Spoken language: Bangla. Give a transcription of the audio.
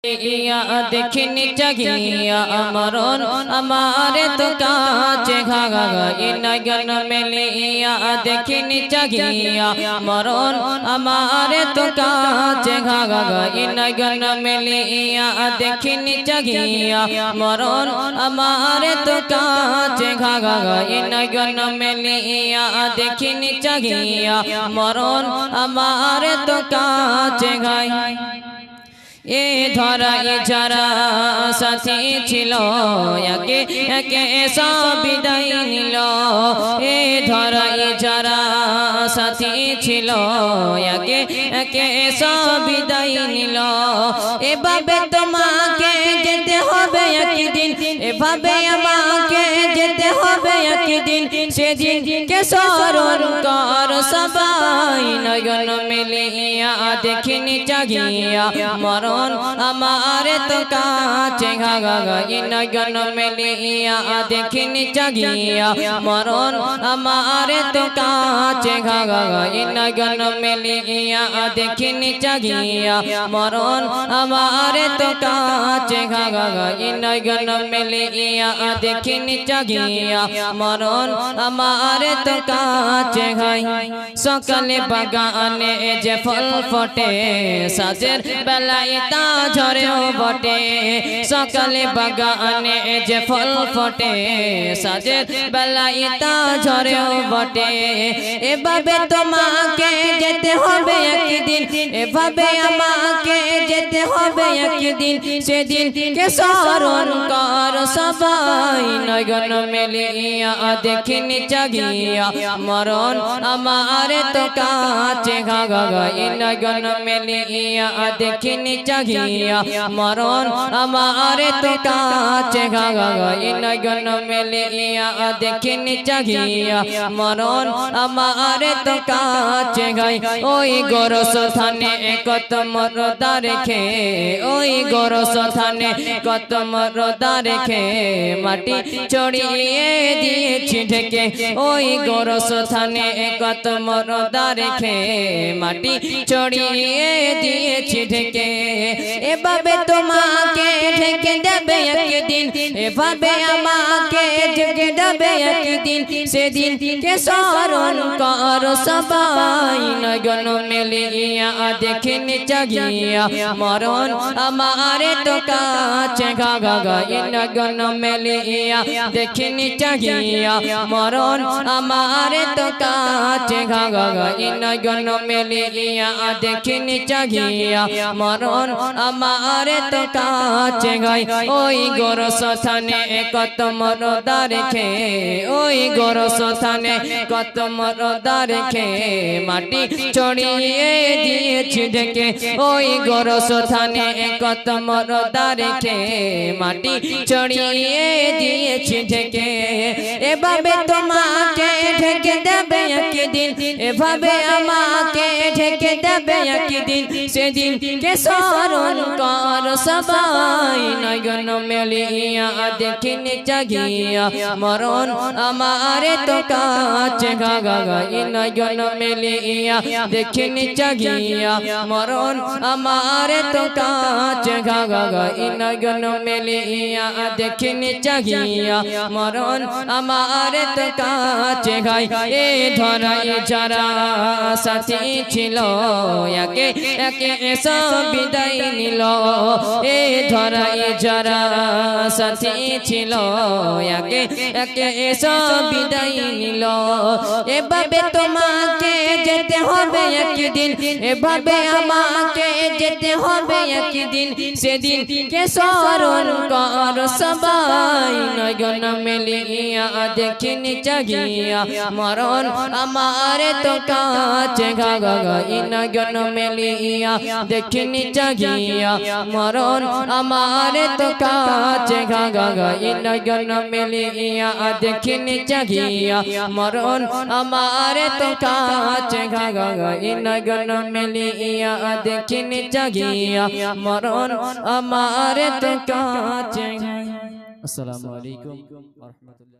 ইয়া দেখিনি জাগিয়া মরণ আমারে তো কাছে ঘাগা ইনগন মেলিয়া দেখিনি জাগিয়া মরণ আমারে তো কাছে ঘাগা ইনগন মেলিয়া দেখিনি জাগিয়া মরণ আমারে তো কাছে ঘাগা ইনগন মেলিয়া দেখিনি জাগিয়া মরণ আমারে তো কাছে ঘাই এ ধরাই যারা সাথী ছিল একে একে সব বিদায় নিল এ ধরাই যারা সাথী ছিল একে একে সব বিদায় নিল এভাবে তোমাকে যেতে হবে একদিন এভাবে আমাকে যেতে হবে একদিন সেদিন কে স্মরণ কর সবাই নয়ন মেলিয়া দেখিনি জাগিয়া মরণ আমারে তো কাছে ঘাগা নয়ন মেলিয়া দেখিনি জাগিয়া মরণ আমারে তো কাছে ঘাগা নয়ন মেলিয়া দেখিনি জাগিয়া মরণ আমারে তো কাছে ঘাগা নয়ন মেলিয়া দেখিনি জাগিয়া মরণ আমারে তো কাছে ঘাই সকালে বাগানে যে ফল ফটে সাজের বেলায় তা ঝরেও বটে সকালে বাগানে যে ফল ফটে সাজের বেলায় তা ঝরেও বটে এভাবে তোমাকে যেতে হবে একদিন এভাবে আমাকে যেতে হবে একদিন সেদিন কে স্মরণ কর সবাই নয়ন মেলিয়া দেখিনি জাগিয়া মরণ আমারে তো কাছে ঘাগা নয়ন মেলিয়া দেখিনি জাগিয়া মরণ আমারে তো কাছে ঘাগা নয়ন মেলিয়া দেখিনি জাগিয়া মরণ আমারে তো কাছে গাই ওই গোরস থানে কত মরদা রেখে ওই গোরস থানে কত মরদা রেখে মাটি ছড়িয়ে দিয়েছি ঢেকে ওই গোরস থানে কত মরদা রেখে মাটি ছড়িয়ে দিয়েছি ঢেকে এভাবে তোমাকে ঢেকে দেবে একদিন এভাবে আমাকে ঢেকে দেবে একদিন সেদিন কে স্মরণ কর সবাই নয়ন মেলিয়া দেখিনি জাগিয়া মরণ আমারে তো কাছে ঘাগা নয়ন মেলিয়া দেখিনি জাগিয়া মরণ আমারে তো কাছে ঘাগা নয়ন মেলিয়া দেখিনি জাগিয়া মরণ আমারে তো কাছে গাই ওই গোরস থানে কত মরদা রেখে ওই গোরস থানে কত মরদা রেখে মাটি ছড়িয়ে দিয়েছি ঢেকে ওই গোরস থানে কত মরদা রেখে মাটি ছড়িয়ে দিয়েছি ঢেকে এভাবে তোমাকে ঢেকে দেবে একদিন এভাবে আমাকে ঢেকে দেবে একদিন সেদিন কে স্মরণ কর সবাই নয়ন মেলিয়া দেখিনি জাগিয়া মরণ আমারে তো কাছে ঘাগা নয়ন মেলিয়া দেখিনি জাগিয়া মরণ আমারে তো কাছে ঘাগা নয়ন মেলিয়া দেখিনি জাগিয়া মরণ আমারে তো কাছে গাই এ ধরাই যারা সাথী ছিল একে একে সব বিদায় নিল এ ধরাই যারা সাথী ছিল একে একে সব বিদায় নিল এভাবে তোমাকে যেতে হবে একদিন এভাবে আমাকে যেতে হবে একদিন সেদিন কে স্মরণ কর সবাই নয়ন মেলিয়া দেখিনি জাগিয়া মরণ আমারে তো কাছে ঘাগা নয়ন মেলিয়া দেখিনি জাগিয়া মরণ আমারে তো কাছে ঘাগা নয়ন মেলিয়া দেখিনি জাগিয়া মরণ আমারে তো কাছে ঘাগা নয়ন মেলিয়া দেখিনি জাগিয়া মরণ আমারে তো কাছে। আসসালামু আলাইকুম ওয়া রাহমাতুল্লাহ।